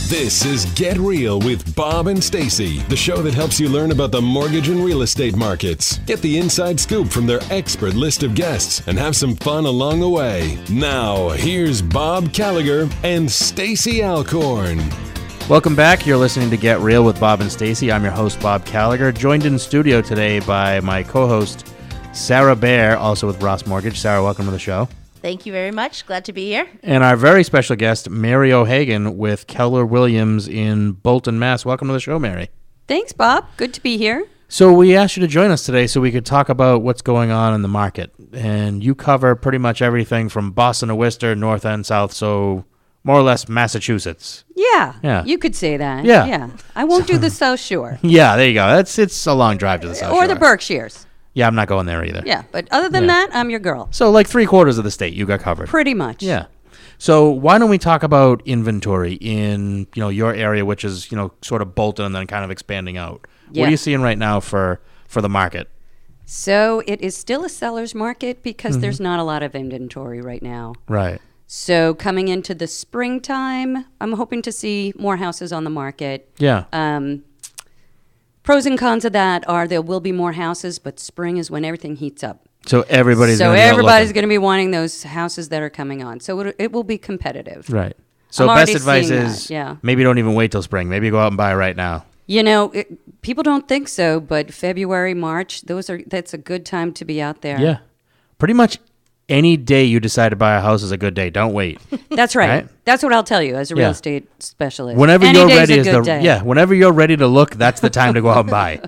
This is Get Real with Bob and Stacy, the show that helps you learn about the mortgage and real estate markets. Get the inside scoop from their expert list of guests and have some fun along the way. Now, here's Bob Gallagher and Stacy Alcorn. Welcome back. You're listening to Get Real with Bob and Stacy. I'm your host, Bob Gallagher, joined in studio today by my co-host, Sarah Baer, also with Ross Mortgage. Sarah, welcome to the show. Thank you very much. Glad to be here. And our very special guest, Mary O'Hagan with Keller Williams in Bolton, Mass. Welcome to the show, Mary. Thanks, Bob. Good to be here. So we asked you to join us today so we could talk about what's going on in the market. And you cover pretty much everything from Boston to Worcester, north and south, so more or less Massachusetts. Yeah. You could say that. Yeah. I won't do the South Shore. Yeah, there you go. It's a long drive to the South Shore. Or the Berkshires. Yeah, I'm not going there either. Yeah, but other than that, I'm your girl. So like 3/4 of the state you got covered. Pretty much. Yeah. So why don't we talk about inventory in, your area, which is, sort of Bolton and then kind of expanding out. Yeah. What are you seeing right now for the market? So it is still a seller's market because there's not a lot of inventory right now. Right. So coming into the springtime, I'm hoping to see more houses on the market. Yeah. Pros and cons of that are there will be more houses, but spring is when everything heats up. So everybody's going to be wanting those houses that are coming on. So it will be competitive. Right. So best advice is maybe don't even wait till spring. Maybe go out and buy right now. People don't think so, but February, March, that's a good time to be out there. Yeah. Pretty much any day you decide to buy a house is a good day. Don't wait. That's right. That's what I'll tell you as a real estate specialist. Whenever you're ready whenever you're ready to look, that's the time to go out and buy.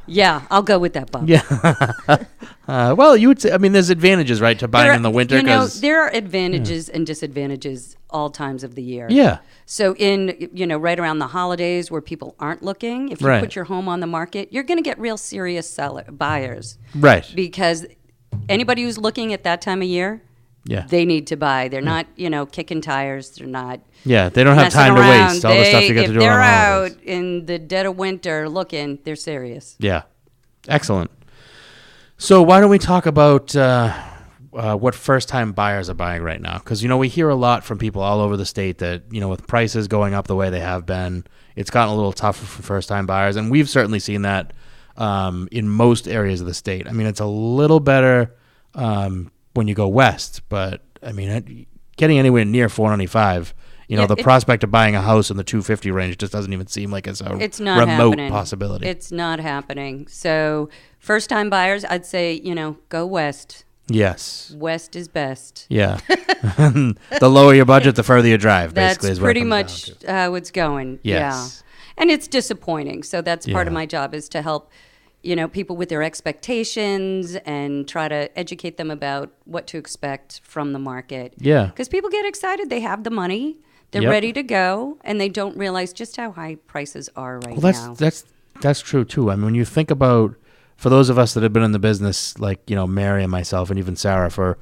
Yeah, I'll go with that, Bob. Yeah. Well, you would say, there's advantages, right, to buying in the winter. There are advantages and disadvantages all times of the year. Yeah. So right around the holidays where people aren't looking, if you put your home on the market, you're going to get real serious buyers. Right. Because anybody who's looking at that time of year, they need to buy. They're not, kicking tires. They're not. Yeah, they don't have time to waste. All the stuff you get to do on holidays. If they're out in the dead of winter looking, they're serious. Yeah, excellent. So why don't we talk about what first-time buyers are buying right now? Because we hear a lot from people all over the state that with prices going up the way they have been, it's gotten a little tougher for first-time buyers, and we've certainly seen that. In most areas of the state. It's a little better when you go west, but getting anywhere near 495, the prospect of buying a house in the 250 range just doesn't even seem like it's remote possibility. It's not happening. So first-time buyers, I'd say, go west. Yes. West is best. Yeah. The lower your budget, the further you drive, basically. That's pretty much how it's going. Yes. Yeah. And it's disappointing. So that's part of my job is to help, people with their expectations and try to educate them about what to expect from the market. Yeah. Because people get excited. They have the money. They're ready to go. And they don't realize just how high prices are now. That's true, too. When you think about, for those of us that have been in the business, like, Mary and myself and even Sarah for,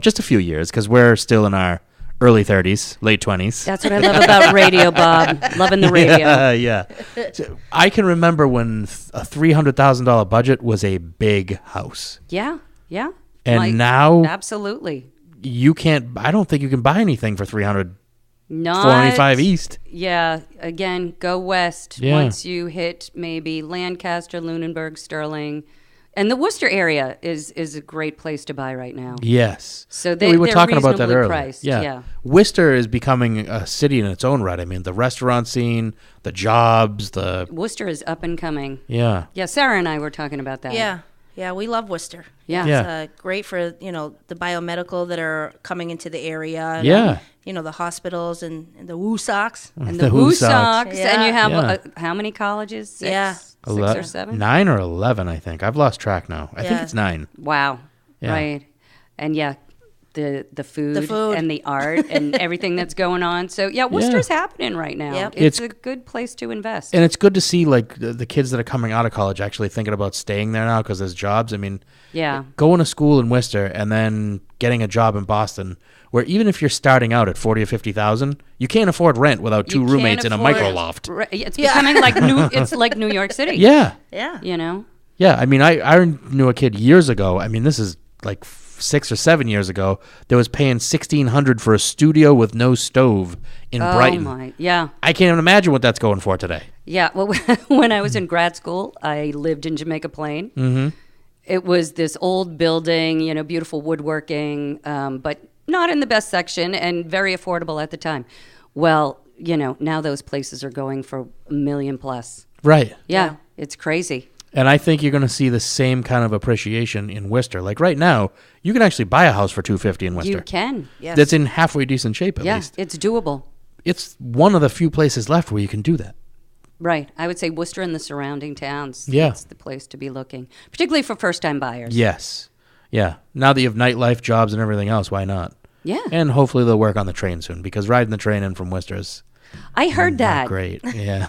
just a few years, because we're still in our early 30s, late 20s. That's what I love about radio, Bob. Loving the radio. Yeah. So I can remember when a $300,000 budget was a big house. Yeah. And now, absolutely, I don't think you can buy anything for $495 east. Yeah. Again, go west. Yeah. Once you hit maybe Lancaster, Lunenburg, Sterling. And the Worcester area is a great place to buy right now. Yes. So we were talking about that earlier. Priced. Yeah. Worcester is becoming a city in its own right. The restaurant scene, the jobs, Worcester is up and coming. Yeah. Yeah, Sarah and I were talking about that. Yeah, we love Worcester. Yeah. It's great for, the biomedical that are coming into the area. And, the hospitals and the WooSox. And the WooSox. Yeah. And you have how many colleges? Six or 7? 9 or 11, I think. I've lost track now. I think it's 9. Wow. Yeah. Right. And the food and the art and everything that's going on. So Worcester's happening right now. Yep. It's a good place to invest. And it's good to see like the kids that are coming out of college actually thinking about staying there now because there's jobs. Going to school in Worcester and then getting a job in Boston, where even if you're starting out at 40 or 50,000, you can't afford rent without two roommates in a micro loft. It's becoming like New York City. Yeah. Yeah. Yeah. I knew a kid years ago. This is like 6 or 7 years ago that was paying $1,600 for a studio with no stove in Brighton. Oh my, yeah. I can't even imagine what that's going for today. Yeah, well, when I was in grad school, I lived in Jamaica Plain. Mm-hmm. It was this old building, beautiful woodworking, but not in the best section and very affordable at the time. Well, now those places are going for $1 million plus. Right. Yeah, it's crazy. And I think you're going to see the same kind of appreciation in Worcester. Like right now, you can actually buy a house for $250 in Worcester. You can. Yes. That's in halfway decent shape at least. Yeah, it's doable. It's one of the few places left where you can do that. Right. I would say Worcester and the surrounding towns. Yeah. That's the place to be looking, particularly for first-time buyers. Yes. Yeah. Now that you have nightlife, jobs, and everything else, why not? Yeah. And hopefully they'll work on the train soon, because riding the train in from Worcester is I heard that. great. Yeah.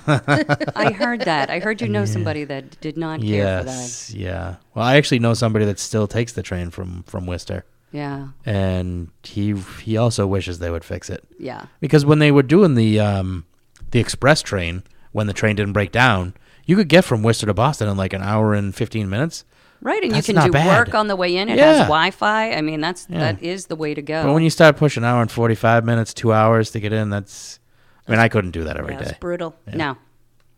I heard that. I heard you know somebody that did not care for that. Yes. Yeah. Well, I actually know somebody that still takes the train from Worcester, Yeah. and he also wishes they would fix it. Yeah. Because when they were doing the express train, when the train didn't break down, you could get from Worcester to Boston in like an hour and 15 minutes. Right, and That's you can not do bad. work on the way in. It Yeah. has Wi-Fi. I mean, that is the way to go. But when you start pushing an hour and 45 minutes, 2 hours to get in, I couldn't do that every Yeah, day. it's brutal. No.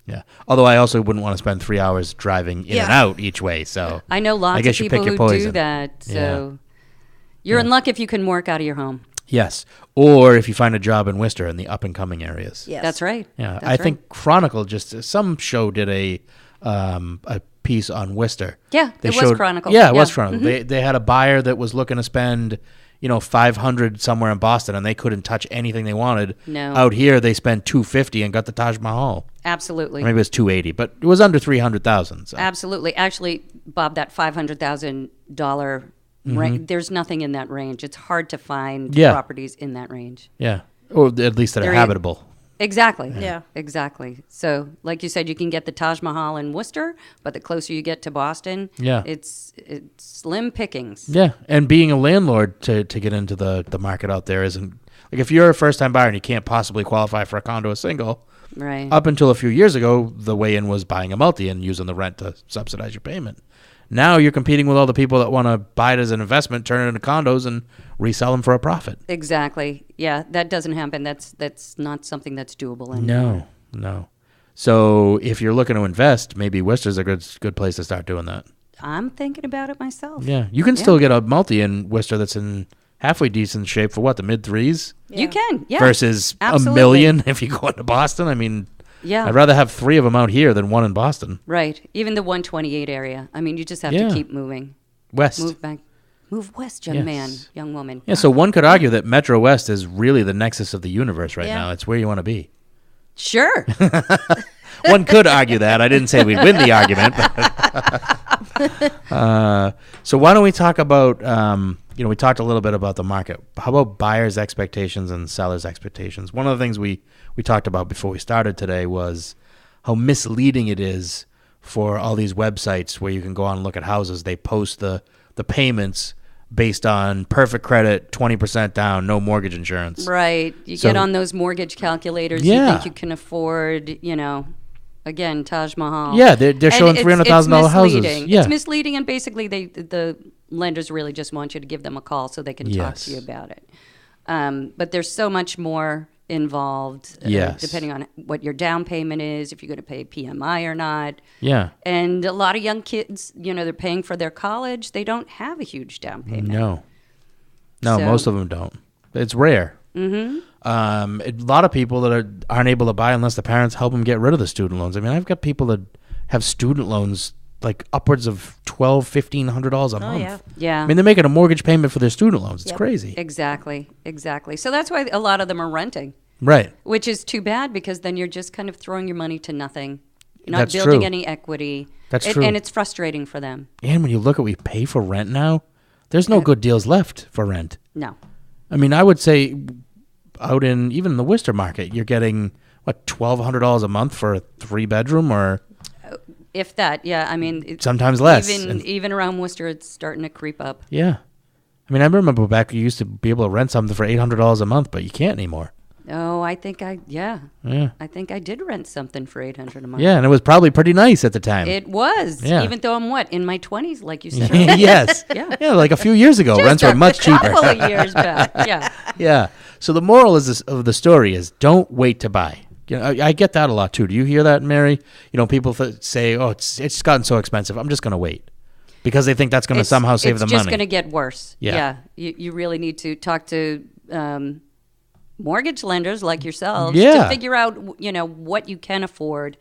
Yeah. Although I also wouldn't want to spend 3 hours driving in and out each way. So I know lots guess of you pick people your who do poison. that. So you're in luck if you can work out of your home. Yes. Or if you find a job in Worcester in the up and coming areas. Yes. That's right. Yeah. That's I think Chronicle some show did a piece on Worcester. Yeah, They it was Chronicle. Yeah, it was Yeah. Chronicle. They had a buyer that was looking to spend, $500 somewhere in Boston, and they couldn't touch anything they wanted. No. Out here, they spent $250 and got the Taj Mahal. Absolutely. Maybe it was $280, but it was under $300,000. So. Absolutely. Actually, Bob, that $500,000 range, there's nothing in that range. It's hard to find Yeah. properties in that range. Yeah, or at least that are They're habitable. Exactly. Yeah. Exactly. So, like you said, you can get the Taj Mahal in Worcester, but the closer you get to Boston, Yeah. it's slim pickings. Yeah, and being a landlord to get into the market out there isn't like if you're a first time buyer and you can't possibly qualify for a condo or single. Right. Up until a few years ago, the way in was buying a multi and using the rent to subsidize your payment. Now you're competing with all the people that want to buy it as an investment, turn it into condos, and resell them for a profit. Exactly. Yeah, that doesn't happen. That's not something that's doable anymore. No. So if you're looking to invest, maybe Worcester's a good place to start doing that. I'm thinking about it myself. Yeah, you can still get a multi in Worcester that's in halfway decent shape for what, the mid threes? You can, yeah. Versus Absolutely. $1 million if you go into Boston. I mean, Yeah. I'd rather have 3 of them out here than 1 in Boston. Right. Even the 128 area. I mean, you just have Yeah. to keep moving. West. Move back. Move west, young Yes. man, young woman. Yeah, so one could argue that Metro West is really the nexus of the universe right Yeah. now. It's where you want to be. Sure. One could argue that. I didn't say we'd win the argument. But so why don't we talk about, we talked a little bit about the market. How about buyers' expectations and sellers' expectations? One of the things we talked about before we started today was how misleading it is for all these websites where you can go on and look at houses. They post the payments based on perfect credit, 20% down, no mortgage insurance. Right. You So- get on those mortgage calculators. Yeah. You think you can afford, again, Taj Mahal. Yeah, they're And showing it's $300,000 houses. misleading. Yeah. It's misleading, and basically the lenders really just want you to give them a call so they can talk Yes. to you about it. But there's so much more involved, Yes. depending on what your down payment is, if you're going to pay PMI or not. Yeah. And a lot of young kids, they're paying for their college. They don't have a huge down payment. No, So- most of them don't. It's rare. Mm-hmm. A lot of people that aren't able to buy unless the parents help them get rid of the student loans. I mean, I've got people that have student loans like upwards of $1,200-$1,500 a month. yeah. Yeah. I mean, they're making a mortgage payment for their student loans. It's Yep. crazy. Exactly. So that's why a lot of them are renting, Right. which is too bad because then you're just kind of throwing your money to nothing. You're not That's building true. any equity. That's true. And it's frustrating for them. And when you look at what we pay for rent now, there's no good deals left for rent. No. I mean, I would say out in even the Worcester market, you're getting, $1,200 a month for a 3-bedroom or If that, yeah. I mean, sometimes less. Even around Worcester, it's starting to creep up. Yeah. I mean, I remember back you used to be able to rent something for $800 a month, but you can't anymore. Oh, I think I did rent something for $800 a month. Yeah, and it was probably pretty nice at the time. It was, even though I'm in my 20s, like you said. Yes. Yeah, like a few years ago, rents were much cheaper. A couple of years back. Yeah. Yeah. So the moral of the story is don't wait to buy. You know, I get that a lot too. Do you hear that, Mary? You know, people say, "Oh, it's gotten so expensive. I'm just going to wait," because they think that's going to somehow save them money. It's just going to get worse. Yeah. You really need to talk to mortgage lenders like yourselves to figure out, you know, what you can afford,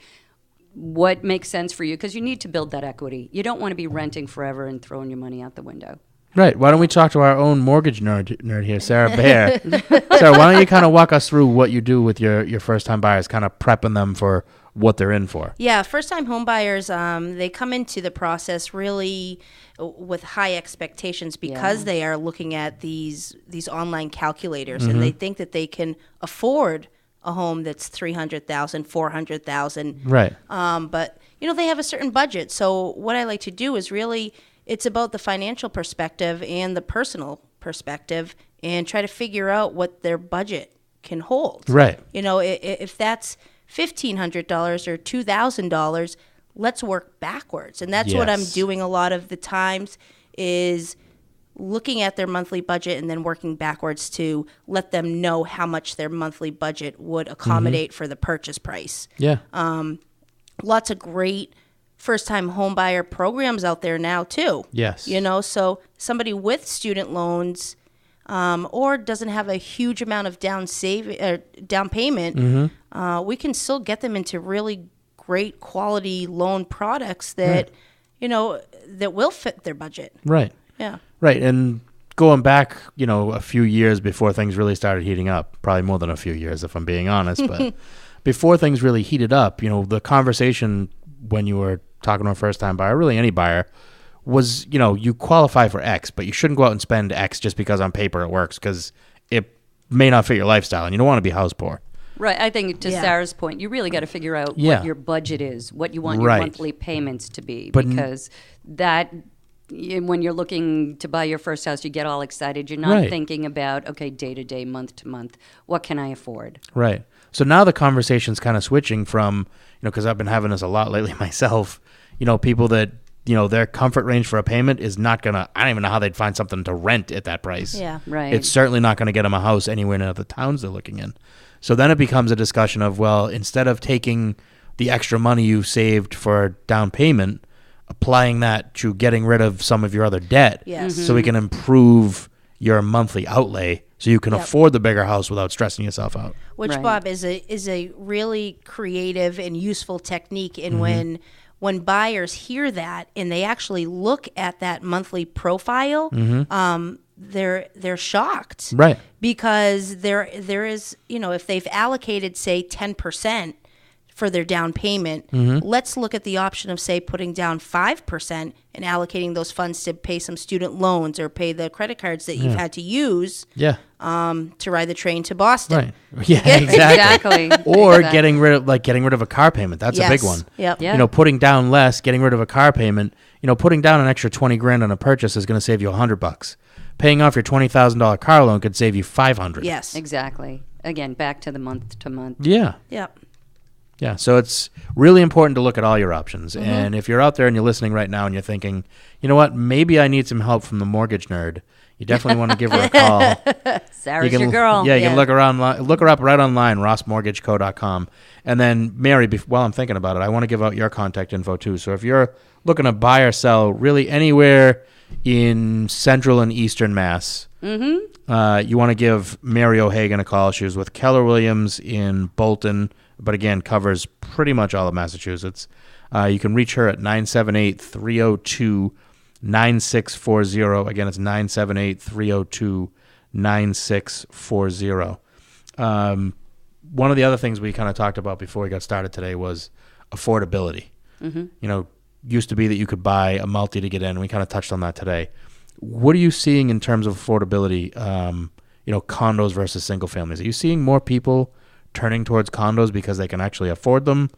what makes sense for you, because you need to build that equity. You don't want to be renting forever and throwing your money out the window. Right. Why don't we talk to our own mortgage nerd here, Sarah Bear? Sarah, why don't you kind of walk us through what you do with your first-time buyers, kind of prepping them for what they're in for? Yeah, first-time home buyers, they come into the process really with high expectations because they are looking at these online calculators, and they think that they can afford a home that's $300,000, $400,000. Right. But you know, they have a certain budget. So what I like to do is really, it's about the financial perspective and the personal perspective, and try to figure out what their budget can hold. Right. You know, if that's $1,500 or $2,000, let's work backwards. And that's what I'm doing a lot of the times, is looking at their monthly budget and then working backwards to let them know how much their monthly budget would accommodate for the purchase price. Yeah. Lots of great first-time home buyer programs out there now too. Yes. You know, so somebody with student loans or doesn't have a huge amount of down payment, we can still get them into really great quality loan products that, you know, that will fit their budget. Right. Yeah. Right. And going back, you know, a few years before things really started heating up, probably more than a few years if I'm being honest, but before things really heated up, you know, the conversation when you were talking to a first-time buyer, really any buyer, was, you know, you qualify for X, but you shouldn't go out and spend X just because on paper it works, because it may not fit your lifestyle and you don't want to be house poor. Right. I think to Sarah's point, you really got to figure out what your budget is, what you want your monthly payments to be, because that, when you're looking to buy your first house, you get all excited. You're not thinking about, okay, day to day, month to month, what can I afford? Right. So now the conversation's kind of switching from, you know, because I've been having this a lot lately myself, you know, people that, you know, their comfort range for a payment is not going to, I don't even know how they'd find something to rent at that price. Yeah. Right. It's certainly not going to get them a house anywhere in other towns they're looking in. So then it becomes a discussion of, well, instead of taking the extra money you saved for down payment, applying that to getting rid of some of your other debt, so we can improve your monthly outlay so you can afford the bigger house without stressing yourself out. Which, Bob, is a really creative and useful technique. And when buyers hear that and they actually look at that monthly profile, they're shocked, right? Because there is, you know, if they've allocated, say, 10% for their down payment, let's look at the option of, say, putting down 5% and allocating those funds to pay some student loans or pay the credit cards that you've had to use to ride the train to Boston. Right. Yeah, exactly. Or getting rid of a car payment. That's a big one. Yep. You know, putting down less, getting rid of a car payment, you know, putting down an extra $20,000 on a purchase is going to save you $100. Paying off your $20,000 car loan could save you $500. Yes. Exactly. Again, back to the month to month. Yeah. Yep. Yeah, so it's really important to look at all your options. And if you're out there and you're listening right now and you're thinking, you know what, maybe I need some help from the mortgage nerd, you definitely want to give her a call. Sarah's your girl. Yeah, you can look her up right online, rossmortgageco.com. And then, Mary, while I'm thinking about it, I want to give out your contact info too. So if you're looking to buy or sell really anywhere in central and eastern Mass, you want to give Mary O'Hagan a call. She was with Keller Williams in Bolton, but again, covers pretty much all of Massachusetts. You can reach her at 978-302-9640. Again, it's 978-302-9640. One of the other things we kind of talked about before we got started today was affordability. You know, used to be that you could buy a multi to get in. We kind of touched on that today. What are you seeing in terms of affordability, you know, condos versus single families? Are you seeing more people turning towards condos because they can actually afford them,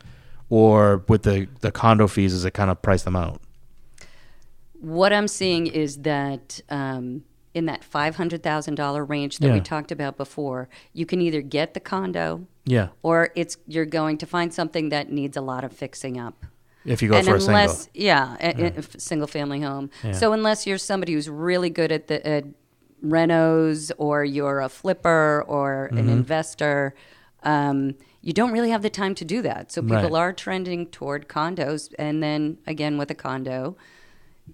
or with the condo fees, does it kind of price them out? What I'm seeing is that in that $500,000 range that Yeah. we talked about before, you can either get the condo Yeah. or you're going to find something that needs a lot of fixing up. If you go And for a single. unless, a single family home. Yeah. So unless you're somebody who's really good at the renos, or you're a flipper or Mm-hmm. an investor, you don't really have the time to do that. So people Right. are trending toward condos. And then again, with a condo,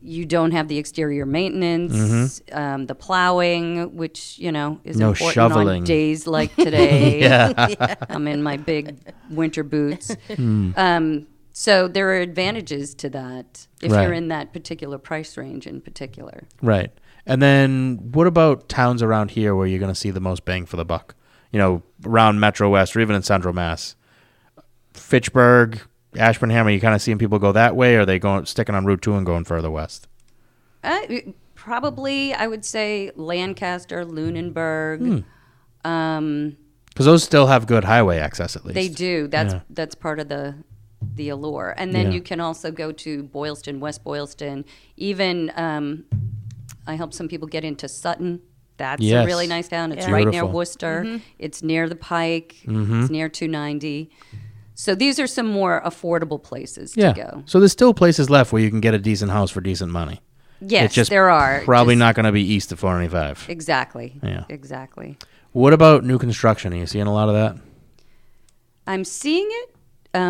you don't have the exterior maintenance, the plowing, which, is Mm-hmm. No important shoveling. on days like today. Yeah. I'm in my big winter boots. Hmm. So there are advantages to that if Right. you're in that particular price range in particular. Right. And then what about towns around here where you're going to see the most bang for the buck? Around Metro West or even in Central Mass. Fitchburg, Ashburnham, are you kind of seeing people go that way, or are they sticking on Route 2 and going further west? Probably, I would say Lancaster, Lunenburg. Because those still have good highway access at least. They do. Yeah. That's part of the allure. And then Yeah. you can also go to Boylston, West Boylston. Even I help some people get into Sutton. That's Yes. a really nice town. It's Yeah. right near Beautiful. Worcester. It's near the Pike. It's near 290. So these are some more affordable places Yeah. to go. So there's still places left where you can get a decent house for decent money. Yes, It's just there are. Probably Just- not going to be east of 495. Exactly. Yeah. Exactly. What about new construction? Are you seeing a lot of that? I'm seeing it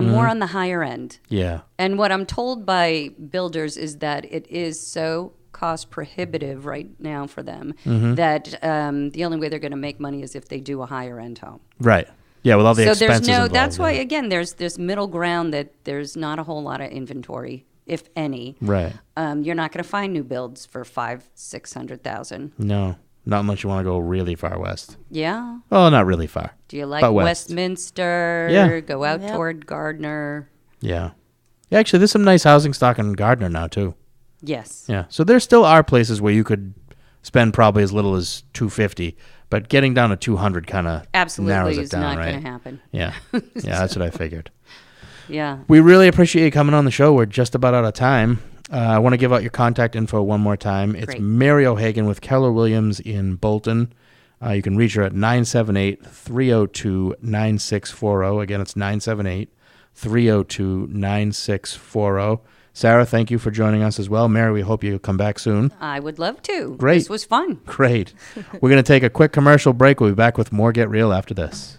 more on the higher end. Yeah. And what I'm told by builders is that it is so cost prohibitive right now for them that the only way they're going to make money is if they do a higher end home. Right. Yeah, with all the So expenses there's involved, that's why, yeah. again, there's this middle ground that there's not a whole lot of inventory, if any. Right. You're not going to find new builds for $500,000-600,000. No, not unless you want to go really far west. Yeah. Well, not really far. Do you like But west. Westminster? Yeah. Go out Yep. toward Gardner. Yeah. Yeah, actually, there's some nice housing stock in Gardner now, too. Yes. Yeah. So there still are places where you could spend probably as little as $250, but getting down to 200 kind of narrows Absolutely it is down, not right? going to happen. Yeah. Yeah, that's what I figured. Yeah. We really appreciate you coming on the show. We're just about out of time. I want to give out your contact info one more time. It's Great. Mary O'Hagan with Keller Williams in Bolton. You can reach her at 978-302-9640. Again, it's 978-302-9640. Sarah, thank you for joining us as well. Mary, we hope you'll come back soon. I would love to. Great. This was fun. Great. We're going to take a quick commercial break. We'll be back with more Get Real after this.